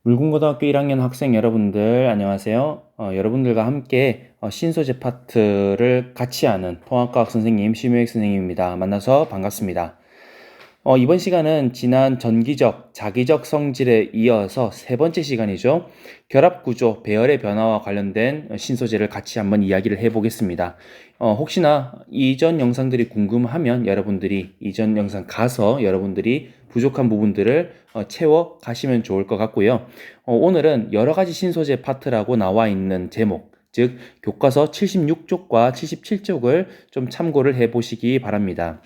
물군고등학교 1학년 학생 여러분들 안녕하세요. 여러분들과 함께 신소재 파트를 같이 하는 통합과학 선생님 심유익 선생님입니다. 만나서 반갑습니다. 이번 시간은 지난 전기적, 자기적 성질에 이어서 세 번째 시간이죠. 결합구조, 배열의 변화와 관련된 신소재를 같이 한번 이야기를 해보겠습니다. 혹시나 이전 영상들이 궁금하면 여러분들이 이전 영상 가서 여러분들이 부족한 부분들을 채워 가시면 좋을 것 같고요. 오늘은 여러 가지 신소재 파트라고 나와 있는 제목, 즉 교과서 76쪽과 77쪽을 좀 참고를 해 보시기 바랍니다.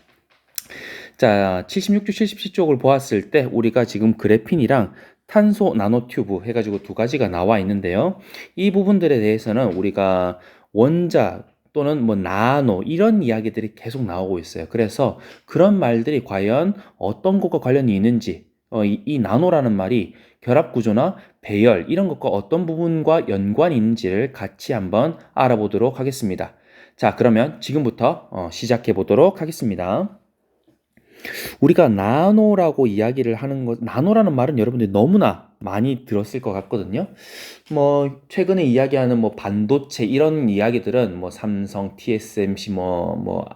자, 76쪽, 77쪽을 보았을 때 우리가 지금 그래핀이랑 탄소 나노튜브 해가지고 두 가지가 나와 있는데요. 이 부분들에 대해서는 우리가 원자 또는 뭐 나노 이런 이야기들이 계속 나오고 있어요. 그래서 그런 말들이 과연 어떤 것과 관련이 있는지 이 나노라는 말이 결합 구조나 배열 이런 것과 어떤 부분과 연관이 있는지를 같이 한번 알아보도록 하겠습니다. 자, 그러면 지금부터 시작해 보도록 하겠습니다. 우리가 나노라고 이야기를 하는 것, 나노라는 말은 여러분들이 너무나 많이 들었을 것 같거든요. 뭐 최근에 이야기하는 뭐 반도체 이런 이야기들은 뭐 삼성, TSMC 뭐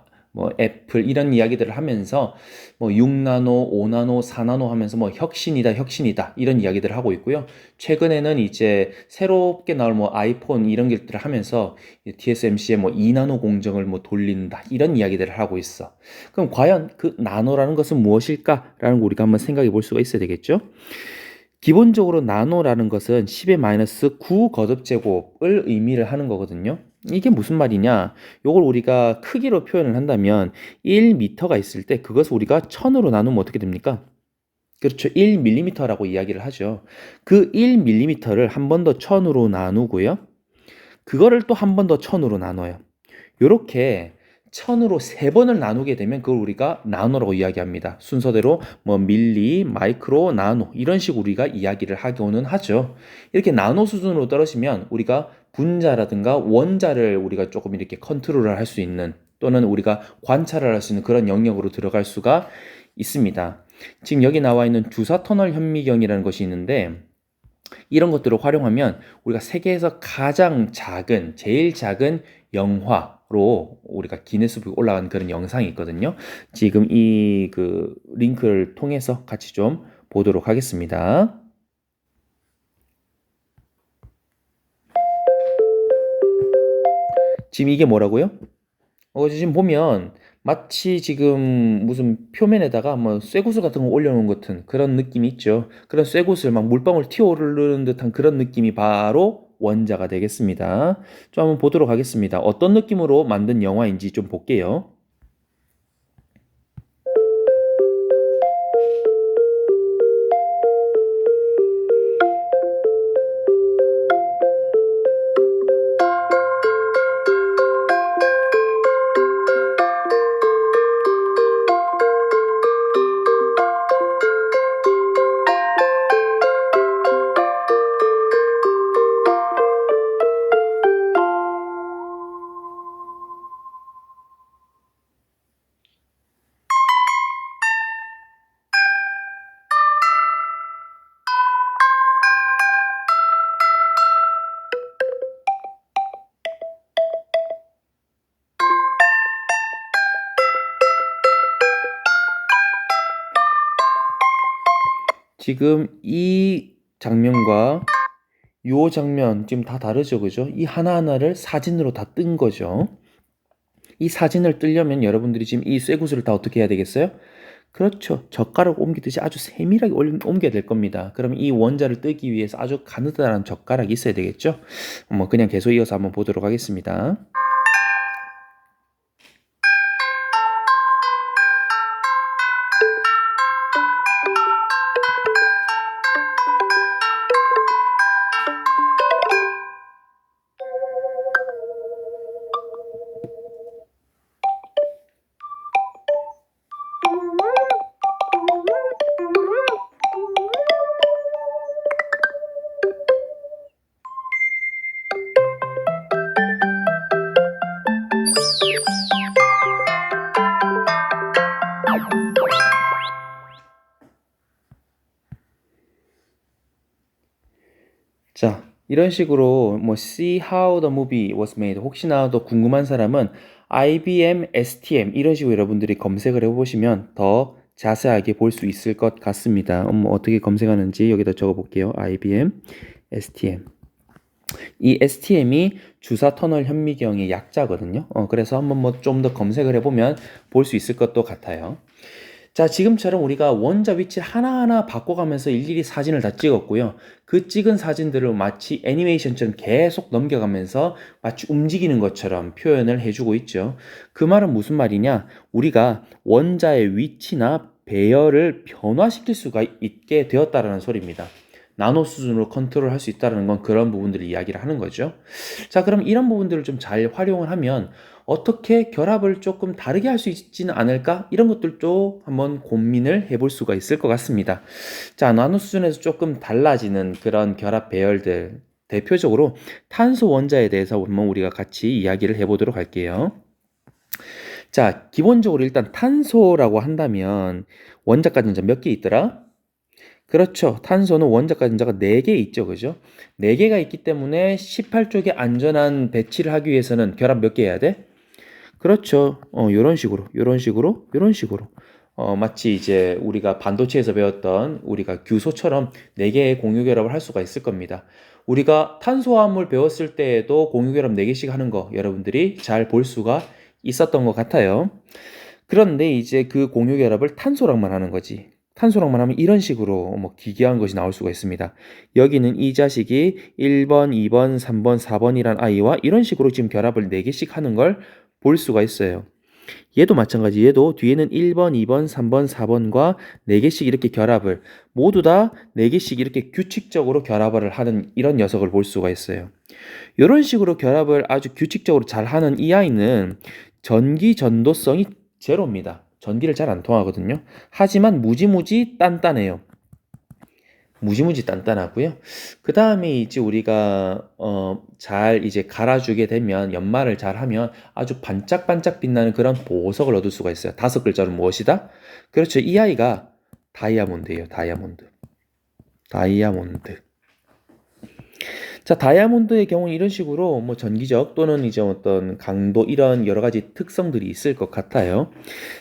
애플 이런 이야기들을 하면서 뭐 6나노, 5나노, 4나노 하면서 뭐 혁신이다 이런 이야기들을 하고 있고요. 최근에는 이제 새롭게 나올 뭐 아이폰 이런 것들을 하면서 TSMC의 뭐 2나노 공정을 뭐 돌린다 이런 이야기들을 하고 있어. 그럼 과연 그 나노라는 것은 무엇일까라는 거 우리가 한번 생각해 볼 수가 있어야 되겠죠? 기본적으로 나노라는 것은 10의 마이너스 9 거듭제곱을 의미를 하는 거거든요. 이게 무슨 말이냐? 이걸 우리가 크기로 표현을 한다면 1m가 있을 때 그것을 우리가 1000으로 나누면 어떻게 됩니까? 그렇죠. 1mm라고 이야기를 하죠. 그 1mm를 한 번 더 1000으로 나누고요. 그거를 또 한 번 더 1000으로 나눠요. 요렇게 1000으로 세 번을 나누게 되면 그걸 우리가 나노라고 이야기합니다. 순서대로 뭐 밀리, 마이크로, 나노 이런 식으로 우리가 이야기를 하고는 하죠. 이렇게 나노 수준으로 떨어지면 우리가 분자라든가 원자를 우리가 조금 이렇게 컨트롤을 할 수 있는 또는 우리가 관찰을 할 수 있는 그런 영역으로 들어갈 수가 있습니다. 지금 여기 나와 있는 주사 터널 현미경이라는 것이 있는데 이런 것들을 활용하면 우리가 세계에서 가장 작은, 제일 작은 영화로 우리가 기네스북에 올라간 그런 영상이 있거든요. 지금 이 그 링크를 통해서 같이 좀 보도록 하겠습니다. 지금 이게 뭐라고요? 지금 보면 마치 지금 무슨 표면에다가 뭐 쇠구슬 같은 거 올려놓은 것 같은 그런 느낌이 있죠. 그런 쇠구슬 막 물방울 튀어오르는 듯한 그런 느낌이 바로 원자가 되겠습니다. 좀 한번 보도록 하겠습니다. 어떤 느낌으로 만든 영화인지 좀 볼게요. 지금 이 장면과 요 장면 지금 다 다르죠, 그죠? 이 하나하나를 사진으로 다 뜬 거죠. 이 사진을 뜨려면 여러분들이 지금 이 쇠구슬을 다 어떻게 해야 되겠어요? 그렇죠. 젓가락 옮기듯이 아주 세밀하게 옮겨야 될 겁니다. 그럼 이 원자를 뜨기 위해서 아주 가느다란 젓가락이 있어야 되겠죠? 뭐 그냥 계속 이어서 한번 보도록 하겠습니다. 자, 이런 식으로 뭐 see how the movie was made 혹시나 더 궁금한 사람은 IBM STM 이런 식으로 여러분들이 검색을 해보시면 더 자세하게 볼 수 있을 것 같습니다. 어떻게 검색하는지 여기다 적어 볼게요. IBM STM. 이 STM이 주사 터널 현미경의 약자거든요. 그래서 한번 뭐 좀 더 검색을 해보면 볼 수 있을 것도 같아요. 자, 지금처럼 우리가 원자 위치를 하나하나 바꿔가면서 일일이 사진을 다 찍었고요. 그 찍은 사진들을 마치 애니메이션처럼 계속 넘겨가면서 마치 움직이는 것처럼 표현을 해주고 있죠. 그 말은 무슨 말이냐? 우리가 원자의 위치나 배열을 변화시킬 수가 있게 되었다라는 소리입니다. 나노 수준으로 컨트롤할 수 있다는 건 그런 부분들을 이야기를 하는 거죠. 자, 그럼 이런 부분들을 좀 잘 활용을 하면 어떻게 결합을 조금 다르게 할 수 있지는 않을까? 이런 것들도 한번 고민을 해볼 수가 있을 것 같습니다. 자, 나노 수준에서 조금 달라지는 그런 결합 배열들, 대표적으로 탄소 원자에 대해서 한번 우리가 같이 이야기를 해보도록 할게요. 자, 기본적으로 일단 탄소라고 한다면 원자 가진자 몇 개 있더라? 그렇죠. 탄소는 원자 가진자가 4개 있죠. 그죠? 4개가 있기 때문에 18쪽에 안전한 배치를 하기 위해서는 결합 몇 개 해야 돼? 그렇죠. 요런 식으로, 요런 식으로, 요런 식으로. 마치 이제 우리가 반도체에서 배웠던 우리가 규소처럼 4개의 공유 결합을 할 수가 있을 겁니다. 우리가 탄소화합물 배웠을 때에도 공유 결합 4개씩 하는 거 여러분들이 잘 볼 수가 있었던 것 같아요. 그런데 이제 그 공유 결합을 탄소랑만 하는 거지. 탄소랑만 하면 이런 식으로 뭐 기괴한 것이 나올 수가 있습니다. 여기는 이 자식이 1번, 2번, 3번, 4번이란 아이와 이런 식으로 지금 결합을 4개씩 하는 걸 볼 수가 있어요. 얘도 마찬가지. 얘도 뒤에는 1번, 2번, 3번, 4번과 4개씩 이렇게 결합을 모두 다 4개씩 이렇게 규칙적으로 결합을 하는 이런 녀석을 볼 수가 있어요. 이런 식으로 결합을 아주 규칙적으로 잘 하는 이 아이는 전기 전도성이 제로입니다. 전기를 잘 안 통하거든요. 하지만 무지무지 단단해요. 무지무지 단단하고요. 그 다음에 이제 우리가 잘 이제 갈아주게 되면 연마를 잘 하면 아주 반짝반짝 빛나는 그런 보석을 얻을 수가 있어요. 5글자로 무엇이다? 그렇죠. 이 아이가 다이아몬드예요. 다이아몬드. 다이아몬드. 자, 다이아몬드의 경우는 이런 식으로 뭐 전기적 또는 이제 어떤 강도 이런 여러 가지 특성들이 있을 것 같아요.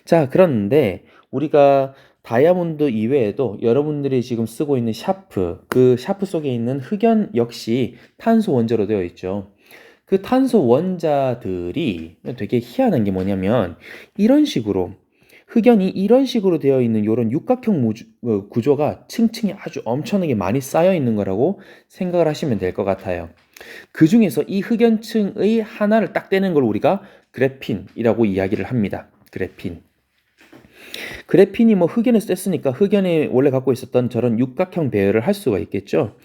자, 그런데 우리가 다이아몬드 이외에도 여러분들이 지금 쓰고 있는 샤프, 그 샤프 속에 있는 흑연 역시 탄소 원자로 되어 있죠. 그 탄소 원자들이 되게 희한한 게 뭐냐면 이런 식으로 흑연이 이런 식으로 되어 있는 이런 육각형 구조가 층층이 아주 엄청나게 많이 쌓여 있는 거라고 생각을 하시면 될 것 같아요. 그 중에서 이 흑연층의 하나를 딱 떼는 걸 우리가 그래핀이라고 이야기를 합니다. 그래핀. 그래핀이 뭐 흑연에서 뗐으니까 흑연이 원래 갖고 있었던 저런 육각형 배열을 할 수가 있겠죠.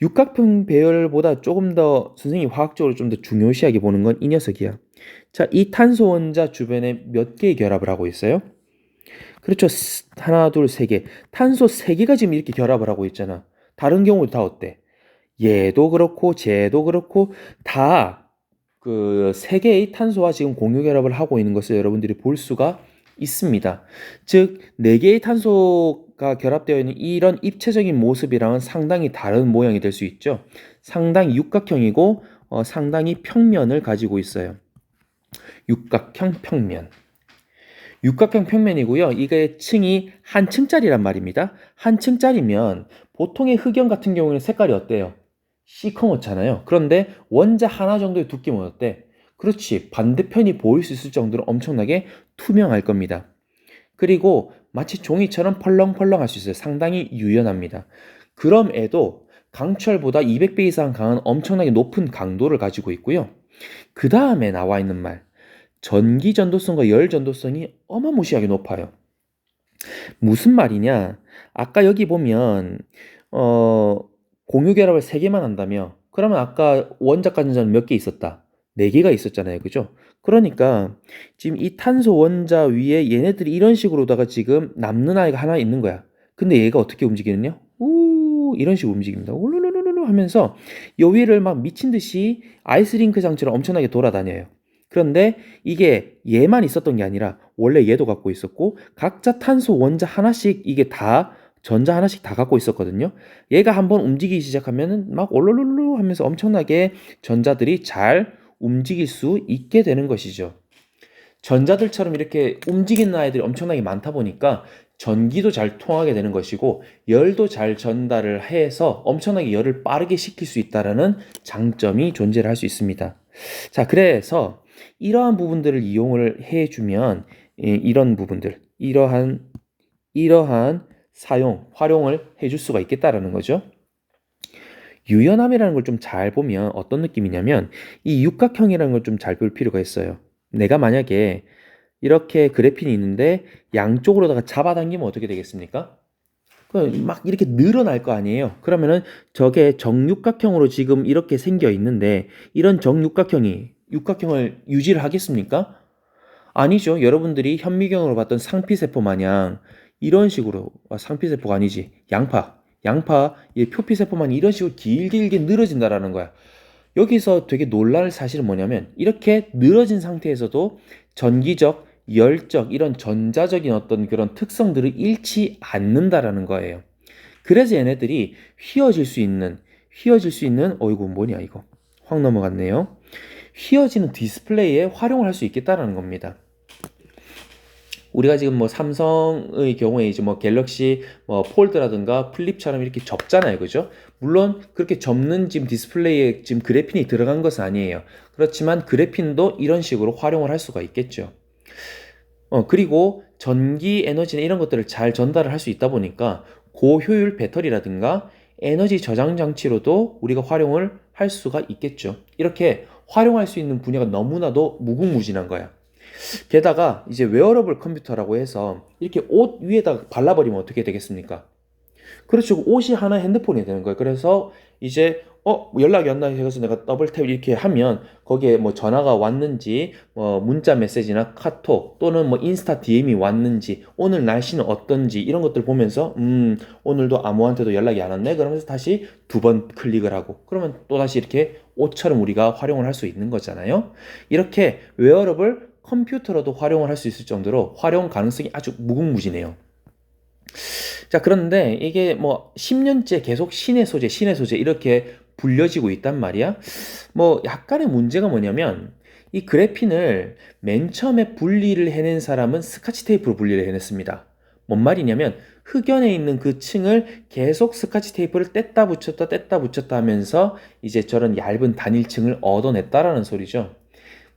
육각형 배열보다 조금 더 선생님이 화학적으로 좀 더 중요시하게 보는 건 이 녀석이야. 자, 이 탄소 원자 주변에 몇 개의 결합을 하고 있어요? 그렇죠. 하나, 둘, 세 개. 탄소 3개가 지금 이렇게 결합을 하고 있잖아. 다른 경우도 다 어때? 얘도 그렇고, 쟤도 그렇고, 다 그 3개의 탄소와 지금 공유 결합을 하고 있는 것을 여러분들이 볼 수가 있습니다. 즉, 4개의 탄소가 결합되어 있는 이런 입체적인 모습이랑은 상당히 다른 모양이 될 수 있죠. 상당히 육각형이고, 상당히 평면을 가지고 있어요. 육각형 평면. 육각형 평면이고요. 이게 층이 한 층짜리란 말입니다. 한 층짜리면 보통의 흑연 같은 경우에는 색깔이 어때요? 시커멓잖아요. 그런데 원자 하나 정도의 두께면 어때? 그렇지. 반대편이 보일 수 있을 정도로 엄청나게 투명할 겁니다. 그리고 마치 종이처럼 펄렁펄렁할 수 있어요. 상당히 유연합니다. 그럼에도 강철보다 200배 이상 강한 엄청나게 높은 강도를 가지고 있고요. 그 다음에 나와 있는 말. 전기 전도성과 열 전도성이 어마무시하게 높아요. 무슨 말이냐? 아까 여기 보면 공유 결합을 3개만 한다며. 그러면 아까 원자 가진자는 몇 개 있었다? 4개가 있었잖아요. 그죠? 그러니까 지금 이 탄소 원자 위에 얘네들이 이런 식으로다가 지금 남는 아이가 하나 있는 거야. 근데 얘가 어떻게 움직이느냐? 이런 식으로 움직입니다. 울루루루루 하면서 요 위를 막 미친 듯이 아이스링크장처럼 엄청나게 돌아다녀요. 그런데 이게 얘만 있었던 게 아니라 원래 얘도 갖고 있었고 각자 탄소 원자 하나씩 이게 다 전자 하나씩 다 갖고 있었거든요. 얘가 한번 움직이기 시작하면은 막 올롤롤로 하면서 엄청나게 전자들이 잘 움직일 수 있게 되는 것이죠. 전자들처럼 이렇게 움직이는 아이들이 엄청나게 많다 보니까 전기도 잘 통하게 되는 것이고 열도 잘 전달을 해서 엄청나게 열을 빠르게 식힐 수 있다는 장점이 존재를 할 수 있습니다. 자, 그래서 이러한 부분들을 이용을 해주면 이런 부분들, 이러한 활용을 해줄 수가 있겠다라는 거죠. 유연함이라는 걸 좀 잘 보면 어떤 느낌이냐면 이 육각형이라는 걸 좀 잘 볼 필요가 있어요. 내가 만약에 이렇게 그래핀이 있는데 양쪽으로다가 잡아당기면 어떻게 되겠습니까? 막 이렇게 늘어날 거 아니에요. 그러면은 저게 정육각형으로 지금 이렇게 생겨 있는데 이런 정육각형이 육각형을 유지를 하겠습니까? 아니죠. 여러분들이 현미경으로 봤던 상피세포 마냥 이런 식으로 상피세포가 아니지. 양파, 이 표피세포만 이런 식으로 길게 늘어진다라는 거야. 여기서 되게 놀랄 사실은 뭐냐면 이렇게 늘어진 상태에서도 전기적, 열적 이런 전자적인 어떤 그런 특성들을 잃지 않는다라는 거예요. 그래서 얘네들이 휘어질 수 있는 어이구 뭐냐 이거 확 넘어갔네요. 휘어지는 디스플레이에 활용을 할 수 있겠다라는 겁니다. 우리가 지금 뭐 삼성의 경우에 이제 뭐 갤럭시 뭐 폴드라든가 플립처럼 이렇게 접잖아요. 그죠? 물론 그렇게 접는 지금 디스플레이에 지금 그래핀이 들어간 것은 아니에요. 그렇지만 그래핀도 이런 식으로 활용을 할 수가 있겠죠. 그리고 전기 에너지나 이런 것들을 잘 전달을 할 수 있다 보니까 고효율 배터리라든가 에너지 저장 장치로도 우리가 활용을 할 수가 있겠죠. 이렇게 활용할 수 있는 분야가 너무나도 무궁무진한 거야. 게다가 이제 웨어러블 컴퓨터라고 해서 이렇게 옷 위에다가 발라버리면 어떻게 되겠습니까? 그렇죠. 옷이 하나 핸드폰이 되는 거예요. 그래서 이제 연락이 왔나 해서 내가 더블 탭 이렇게 하면 거기에 뭐 전화가 왔는지 문자 메시지나 카톡 또는 뭐 인스타 DM이 왔는지 오늘 날씨는 어떤지 이런 것들 보면서 오늘도 아무한테도 연락이 안 왔네 그러면서 다시 두 번 클릭을 하고 그러면 또 다시 이렇게 옷처럼 우리가 활용을 할 수 있는 거잖아요. 이렇게 웨어러블 컴퓨터로도 활용을 할 수 있을 정도로 활용 가능성이 아주 무궁무진해요. 자, 그런데 이게 뭐 10년째 계속 신의 소재 이렇게 불려지고 있단 말이야. 뭐 약간의 문제가 뭐냐면 이 그래핀을 맨 처음에 분리를 해낸 사람은 스카치 테이프로 분리를 해냈습니다. 뭔 말이냐면 흑연에 있는 그 층을 계속 스카치 테이프를 뗐다 붙였다 하면서 이제 저런 얇은 단일층을 얻어냈다라는 소리죠.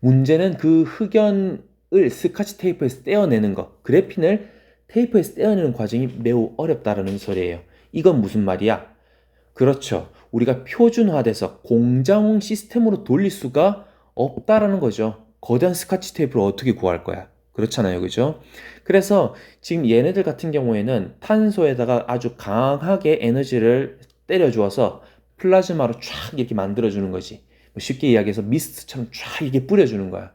문제는 그 흑연을 스카치 테이프에서 떼어내는 거, 그래핀을 테이프에서 떼어내는 과정이 매우 어렵다라는 소리예요. 이건 무슨 말이야? 그렇죠. 우리가 표준화돼서 공장 시스템으로 돌릴 수가 없다라는 거죠. 거대한 스카치 테이프를 어떻게 구할 거야? 그렇잖아요. 그죠? 그래서 지금 얘네들 같은 경우에는 탄소에다가 아주 강하게 에너지를 때려 주어서 플라즈마로 쫙 이렇게 만들어 주는 거지. 쉽게 이야기해서 미스트처럼 쫙 이렇게 뿌려주는 거야.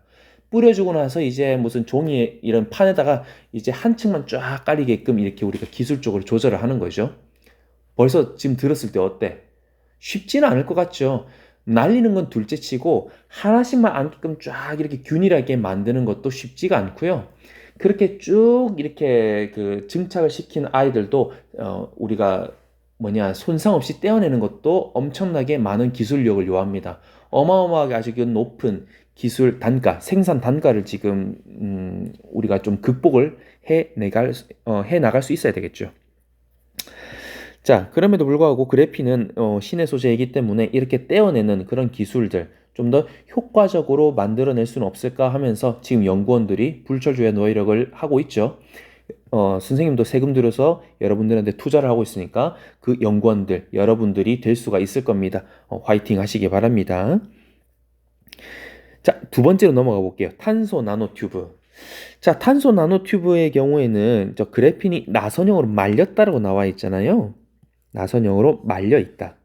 뿌려주고 나서 이제 무슨 종이 이런 판에다가 이제 한 층만 쫙 깔리게끔 이렇게 우리가 기술적으로 조절을 하는 거죠. 벌써 지금 들었을 때 어때? 쉽지는 않을 것 같죠. 날리는 건 둘째 치고 하나씩만 앉게끔 쫙 이렇게 균일하게 만드는 것도 쉽지가 않고요. 그렇게 쭉 이렇게 그 증착을 시킨 아이들도 우리가 손상 없이 떼어내는 것도 엄청나게 많은 기술력을 요합니다. 어마어마하게 아주 높은 기술 단가, 생산 단가를 지금 우리가 좀 극복을 해 나갈 수 있어야 되겠죠. 자, 그럼에도 불구하고 그래핀은 신의 소재이기 때문에 이렇게 떼어내는 그런 기술들 좀 더 효과적으로 만들어낼 수는 없을까 하면서 지금 연구원들이 불철주야 노력을 하고 있죠. 선생님도 세금 들여서 여러분들한테 투자를 하고 있으니까 그 연구원들, 여러분들이 될 수가 있을 겁니다. 화이팅 하시기 바랍니다. 자, 두 번째로 넘어가 볼게요. 탄소 나노튜브. 자, 탄소 나노튜브의 경우에는 저 그래핀이 나선형으로 말렸다라고 나와 있잖아요. 나선형으로 말려 있다.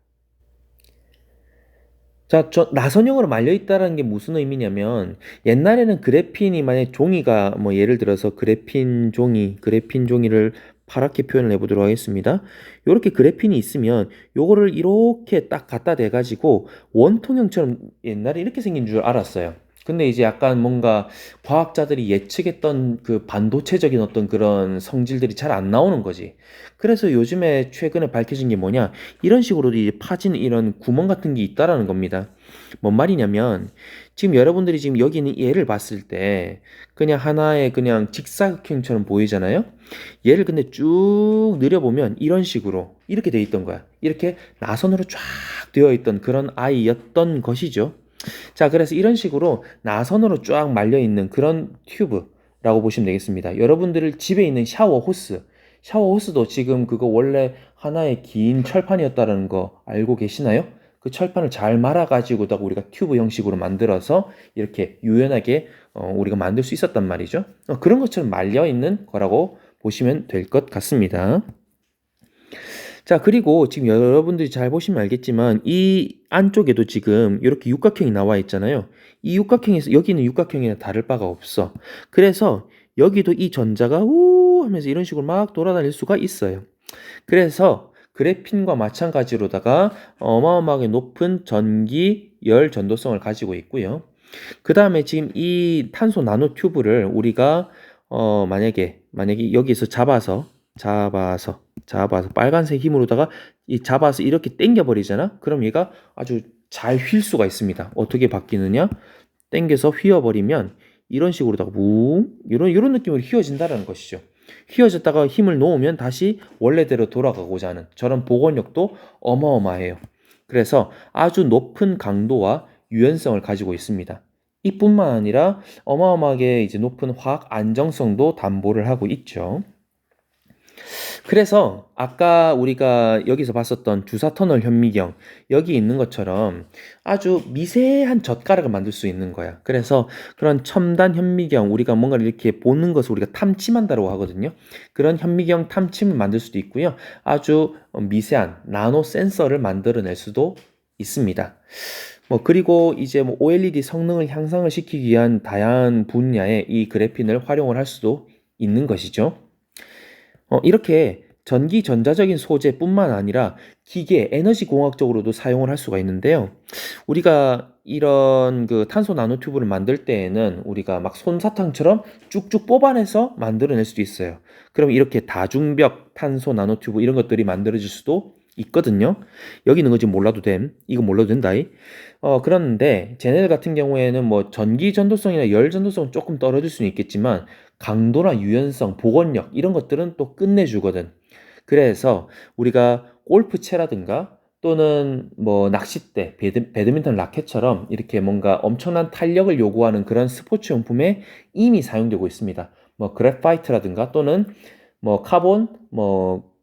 자, 저 나선형으로 말려 있다라는 게 무슨 의미냐면 옛날에는 그래핀이 만약 종이가 뭐 예를 들어서 그래핀 종이를 파랗게 표현을 해보도록 하겠습니다. 요렇게 그래핀이 있으면 요거를 이렇게 딱 갖다 대 가지고 원통형처럼 옛날에 이렇게 생긴 줄 알았어요. 근데 이제 약간 뭔가 과학자들이 예측했던 그 반도체적인 어떤 그런 성질들이 잘 안 나오는 거지. 그래서 요즘에 최근에 밝혀진 게 뭐냐? 이런 식으로 이제 파진 이런 구멍 같은 게 있다라는 겁니다. 뭔 말이냐면 지금 여러분들이 지금 여기 있는 얘를 봤을 때 그냥 하나의 그냥 직사각형처럼 보이잖아요? 얘를 근데 쭉 늘려보면 이런 식으로 이렇게 돼 있던 거야. 이렇게 나선으로 쫙 되어 있던 그런 아이였던 것이죠. 자, 그래서 이런 식으로 나선으로 쫙 말려 있는 그런 튜브라고 보시면 되겠습니다. 여러분들 집에 있는 샤워 호스, 샤워 호스도 지금 그거 원래 하나의 긴 철판이었다는 거 알고 계시나요? 그 철판을 잘 말아가지고다가 우리가 튜브 형식으로 만들어서 이렇게 유연하게 우리가 만들 수 있었단 말이죠. 그런 것처럼 말려 있는 거라고 보시면 될 것 같습니다. 자, 그리고 지금 여러분들이 잘 보시면 알겠지만 이 안쪽에도 지금 이렇게 육각형이 나와 있잖아요. 이 육각형에서 여기는 육각형이랑 다를 바가 없어. 그래서 여기도 이 전자가 우 하면서 이런 식으로 막 돌아다닐 수가 있어요. 그래서 그래핀과 마찬가지로다가 어마어마하게 높은 전기, 열 전도성을 가지고 있고요. 그 다음에 지금 이 탄소 나노 튜브를 우리가 만약에 여기서 잡아서 빨간색 힘으로다가 이 잡아서 이렇게 당겨 버리잖아. 그럼 얘가 아주 잘 휠 수가 있습니다. 어떻게 바뀌느냐? 당겨서 휘어 버리면 이런 식으로다가 뭉 이런 느낌으로 휘어진다라는 것이죠. 휘어졌다가 힘을 놓으면 다시 원래대로 돌아가고자 하는 저런 복원력도 어마어마해요. 그래서 아주 높은 강도와 유연성을 가지고 있습니다. 이뿐만 아니라 어마어마하게 이제 높은 화학 안정성도 담보를 하고 있죠. 그래서 아까 우리가 여기서 봤었던 주사 터널 현미경 여기 있는 것처럼 아주 미세한 젓가락을 만들 수 있는 거야. 그래서 그런 첨단 현미경 우리가 뭔가를 이렇게 보는 것을 우리가 탐침한다고 하거든요. 그런 현미경 탐침을 만들 수도 있고요. 아주 미세한 나노 센서를 만들어낼 수도 있습니다. 그리고 이제 OLED 성능을 향상을 시키기 위한 다양한 분야에 이 그래핀을 활용을 할 수도 있는 것이죠. 이렇게 전기 전자적인 소재뿐만 아니라 기계, 에너지 공학적으로도 사용을 할 수가 있는데요. 우리가 이런 그 탄소 나노튜브를 만들 때에는 우리가 막 솜사탕처럼 쭉쭉 뽑아내서 만들어낼 수도 있어요. 그럼 이렇게 다중벽 탄소 나노튜브 이런 것들이 만들어질 수도 있거든요. 여기 있는 거 지금 몰라도 됨. 이거 몰라도 된다이. 그런데 쟤네들 같은 경우에는 뭐 전기 전도성이나 열 전도성 조금 떨어질 수는 있겠지만 강도나 유연성, 복원력 이런 것들은 또 끝내주거든. 그래서 우리가 골프채라든가 또는 뭐 낚싯대, 배드민턴 라켓처럼 이렇게 뭔가 엄청난 탄력을 요구하는 그런 스포츠 용품에 이미 사용되고 있습니다. 뭐 그래파이트라든가 또는 뭐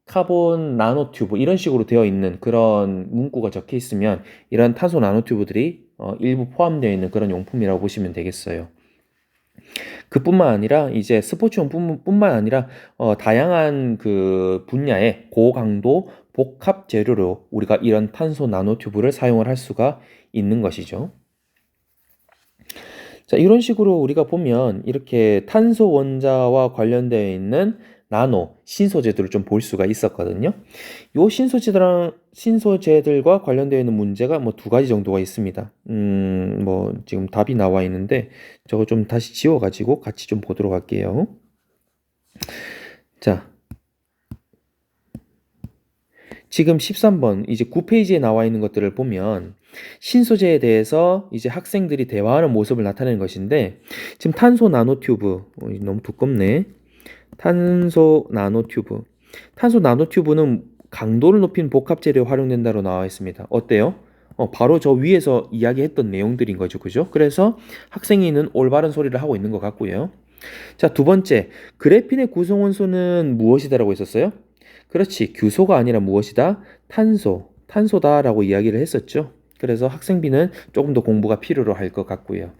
카본 나노 튜브 이런 식으로 되어 있는 그런 문구가 적혀 있으면 이런 탄소 나노 튜브들이 일부 포함되어 있는 그런 용품이라고 보시면 되겠어요. 그뿐만 아니라 이제 스포츠용뿐만 아니라 다양한 그 분야의 고강도 복합 재료로 우리가 이런 탄소 나노튜브를 사용을 할 수가 있는 것이죠. 자, 이런 식으로 우리가 보면 이렇게 탄소 원자와 관련되어 있는 나노 신소재들을 좀 볼 수가 있었거든요. 요 신소재들과 관련되어 있는 문제가 뭐 두 가지 정도가 있습니다. 뭐 지금 답이 나와 있는데 저거 좀 다시 지워가지고 같이 좀 보도록 할게요. 자, 지금 13번 이제 9페이지에 나와 있는 것들을 보면 신소재에 대해서 이제 학생들이 대화하는 모습을 나타내는 것인데 지금 탄소 나노튜브 너무 두껍네. 탄소 나노튜브. 탄소 나노튜브는 강도를 높인 복합 재료에 활용된다로 나와 있습니다. 어때요? 바로 저 위에서 이야기했던 내용들인 거죠. 그죠? 그래서 학생이는 올바른 소리를 하고 있는 것 같고요. 자, 두 번째. 그래핀의 구성원소는 무엇이다라고 했었어요? 그렇지. 규소가 아니라 무엇이다? 탄소다라고 이야기를 했었죠. 그래서 학생비는 조금 더 공부가 필요로 할 것 같고요.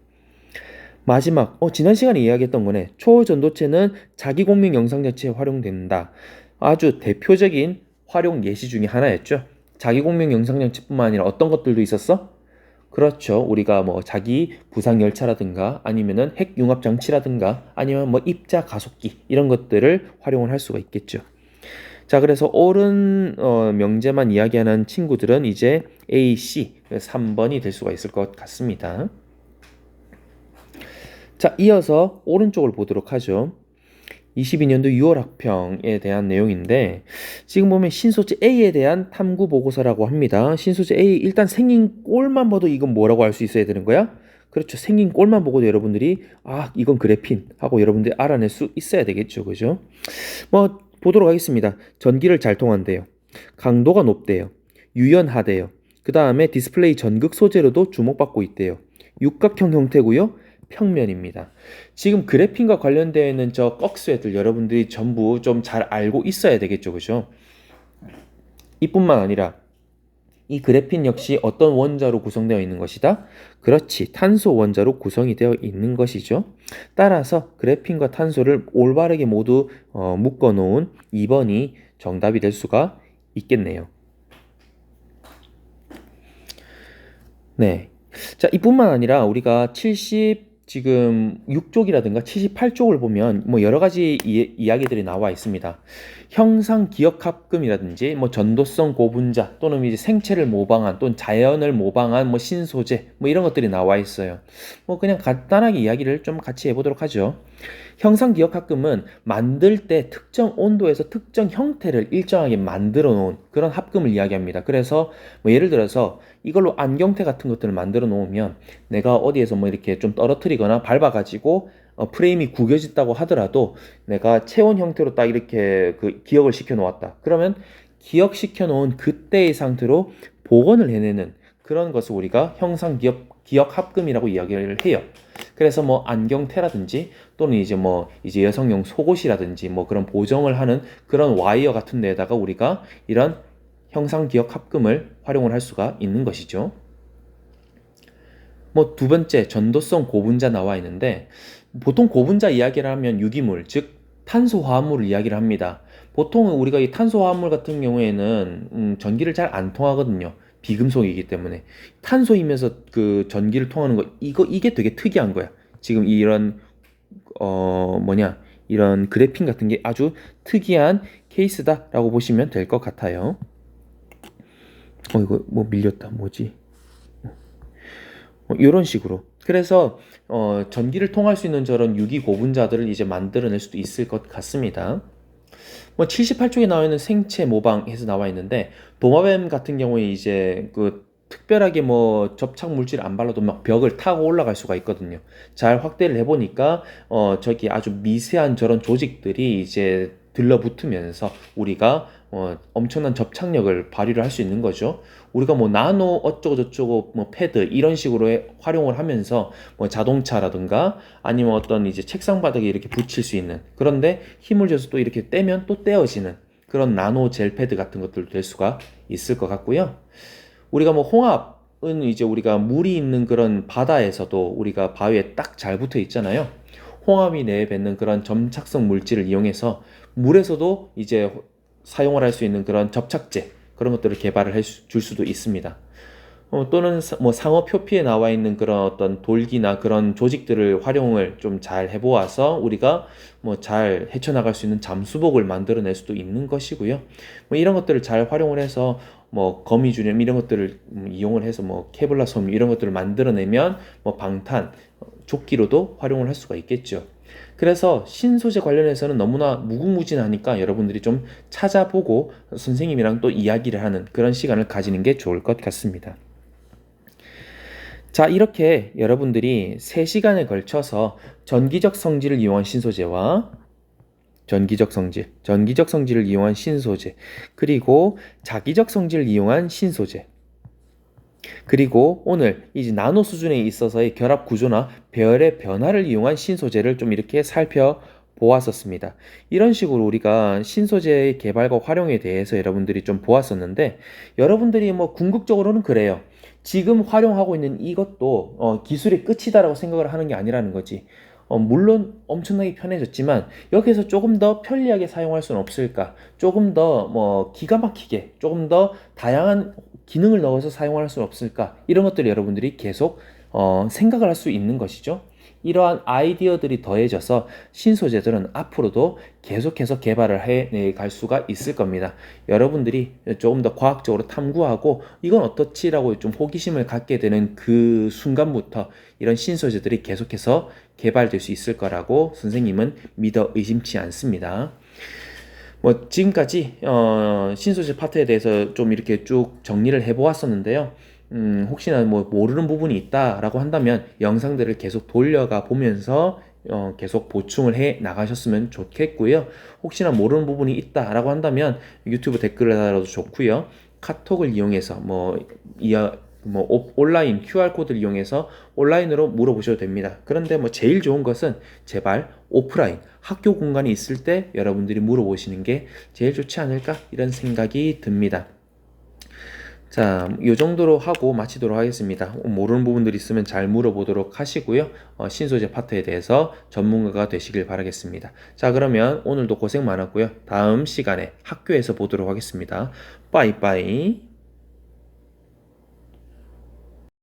마지막, 지난 시간에 이야기했던 거네. 초전도체는 자기공명 영상장치에 활용된다. 아주 대표적인 활용 예시 중에 하나였죠. 자기공명 영상장치뿐만 아니라 어떤 것들도 있었어? 그렇죠. 우리가 뭐 자기 부상 열차라든가 아니면은 핵 융합 장치라든가 아니면 뭐 입자 가속기 이런 것들을 활용을 할 수가 있겠죠. 자, 그래서 옳은 명제만 이야기하는 친구들은 이제 A, C 3번이 될 수가 있을 것 같습니다. 자, 이어서 오른쪽을 보도록 하죠. 22년도 6월 학평에 대한 내용인데 지금 보면 신소재 A에 대한 탐구 보고서라고 합니다. 신소재 A 일단 생긴 꼴만 봐도 이건 뭐라고 알 수 있어야 되는 거야? 그렇죠. 생긴 꼴만 보고도 여러분들이 이건 그래핀 하고 여러분들이 알아낼 수 있어야 되겠죠. 그죠? 뭐 보도록 하겠습니다. 전기를 잘 통한대요. 강도가 높대요. 유연하대요. 그 다음에 디스플레이 전극 소재로도 주목받고 있대요. 육각형 형태고요. 평면입니다. 지금 그래핀과 관련되어 있는 저 꺽쇠들 여러분들이 전부 좀 잘 알고 있어야 되겠죠. 그죠? 이뿐만 아니라 이 그래핀 역시 어떤 원자로 구성되어 있는 것이다? 그렇지. 탄소 원자로 구성이 되어 있는 것이죠. 따라서 그래핀과 탄소를 올바르게 모두 묶어 놓은 2번이 정답이 될 수가 있겠네요. 네. 자, 이뿐만 아니라 우리가 지금 6쪽이라든가 78쪽을 보면 뭐 여러 가지 이야기들이 나와 있습니다. 형상 기억합금이라든지 뭐 전도성 고분자 또는 이제 생체를 모방한 또는 자연을 모방한 뭐 신소재 뭐 이런 것들이 나와 있어요. 뭐 그냥 간단하게 이야기를 좀 같이 해보도록 하죠. 형상 기억합금은 만들 때 특정 온도에서 특정 형태를 일정하게 만들어 놓은 그런 합금을 이야기합니다. 그래서 뭐 예를 들어서 이걸로 안경테 같은 것들을 만들어 놓으면 내가 어디에서 뭐 이렇게 좀 떨어뜨리거나 밟아가지고 프레임이 구겨졌다고 하더라도 내가 체온 형태로 딱 이렇게 그 기억을 시켜 놓았다. 그러면 기억시켜 놓은 그때의 상태로 복원을 해내는 그런 것을 우리가 형상 기억 합금이라고 이야기를 해요. 그래서 뭐 안경테라든지 또는 이제 여성용 속옷이라든지 뭐 그런 보정을 하는 그런 와이어 같은 데에다가 우리가 이런 형상 기억 합금을 활용을 할 수가 있는 것이죠. 뭐 두 번째 전도성 고분자 나와 있는데 보통 고분자 이야기를 하면 유기물 즉 탄소화합물을 이야기를 합니다. 보통은 우리가 이 탄소화합물 같은 경우에는 전기를 잘 안 통하거든요. 비금속이기 때문에 탄소이면서 그 전기를 통하는 거 이게 되게 특이한 거야. 지금 이런 이런 그래핀 같은 게 아주 특이한 케이스다라고 보시면 될 것 같아요. 이거 뭐 밀렸다. 뭐지? 이런 식으로. 그래서 전기를 통할 수 있는 저런 유기 고분자들을 이제 만들어낼 수도 있을 것 같습니다. 뭐 78쪽에 나와 있는 생체 모방해서 나와 있는데 도마뱀 같은 경우에 이제 그 특별하게 뭐 접착 물질 안 발라도 막 벽을 타고 올라갈 수가 있거든요. 잘 확대를 해보니까 저기 아주 미세한 저런 조직들이 이제 들러붙으면서 우리가 엄청난 접착력을 발휘를 할 수 있는 거죠. 우리가 뭐 나노 어쩌고 저쩌고 뭐 패드 이런 식으로 활용을 하면서 뭐 자동차라든가 아니면 어떤 이제 책상 바닥에 이렇게 붙일 수 있는 그런데 힘을 줘서 또 이렇게 떼면 또 떼어지는 그런 나노 젤 패드 같은 것들도 될 수가 있을 것 같고요. 우리가 뭐 홍합은 이제 우리가 물이 있는 그런 바다에서도 우리가 바위에 딱 잘 붙어 있잖아요. 홍합이 내뱉는 그런 점착성 물질을 이용해서 물에서도 이제 사용을 할 수 있는 그런 접착제 그런 것들을 개발을 줄 수도 있습니다. 또는 뭐 상어 표피에 나와 있는 그런 어떤 돌기나 그런 조직들을 활용을 좀 잘 해보아서 우리가 뭐 잘 헤쳐나갈 수 있는 잠수복을 만들어낼 수도 있는 것이고요. 뭐 이런 것들을 잘 활용을 해서 뭐 거미줄염 이런 것들을 이용을 해서 뭐 케블라 섬 이런 것들을 만들어내면 뭐 방탄, 조끼로도 활용을 할 수가 있겠죠. 그래서 신소재 관련해서는 너무나 무궁무진하니까 여러분들이 좀 찾아보고 선생님이랑 또 이야기를 하는 그런 시간을 가지는 게 좋을 것 같습니다. 자, 이렇게 여러분들이 3시간에 걸쳐서 전기적 성질을 이용한 신소재와 전기적 성질을 이용한 신소재, 그리고 자기적 성질을 이용한 신소재, 그리고 오늘 이제 나노 수준에 있어서의 결합 구조나 배열의 변화를 이용한 신소재를 좀 이렇게 살펴보았었습니다. 이런 식으로 우리가 신소재의 개발과 활용에 대해서 여러분들이 좀 보았었는데 여러분들이 뭐 궁극적으로는 그래요. 지금 활용하고 있는 이것도 기술의 끝이다라고 생각을 하는 게 아니라는 거지. 물론 엄청나게 편해졌지만 여기서 조금 더 편리하게 사용할 수는 없을까? 조금 더 뭐 기가 막히게 조금 더 다양한 기능을 넣어서 사용할 수는 없을까? 이런 것들을 여러분들이 계속 생각을 할 수 있는 것이죠. 이러한 아이디어들이 더해져서 신소재들은 앞으로도 계속해서 개발을 해갈 수가 있을 겁니다. 여러분들이 조금 더 과학적으로 탐구하고 이건 어떻지라고 좀 호기심을 갖게 되는 그 순간부터 이런 신소재들이 계속해서 개발될 수 있을 거라고 선생님은 믿어 의심치 않습니다. 뭐 지금까지 신소재 파트에 대해서 좀 이렇게 쭉 정리를 해보았었는데요. 혹시나 뭐 모르는 부분이 있다라고 한다면 영상들을 계속 돌려가 보면서 계속 보충을 해 나가셨으면 좋겠고요. 혹시나 모르는 부분이 있다라고 한다면 유튜브 댓글을 달아도 좋고요. 카톡을 이용해서 온라인 QR코드를 이용해서 온라인으로 물어보셔도 됩니다. 그런데 뭐 제일 좋은 것은 제발 오프라인 학교 공간이 있을 때 여러분들이 물어보시는 게 제일 좋지 않을까 이런 생각이 듭니다. 자, 이 정도로 하고 마치도록 하겠습니다. 모르는 부분들이 있으면 잘 물어보도록 하시고요. 신소재 파트에 대해서 전문가가 되시길 바라겠습니다. 자, 그러면 오늘도 고생 많았고요. 다음 시간에 학교에서 보도록 하겠습니다. 빠이빠이.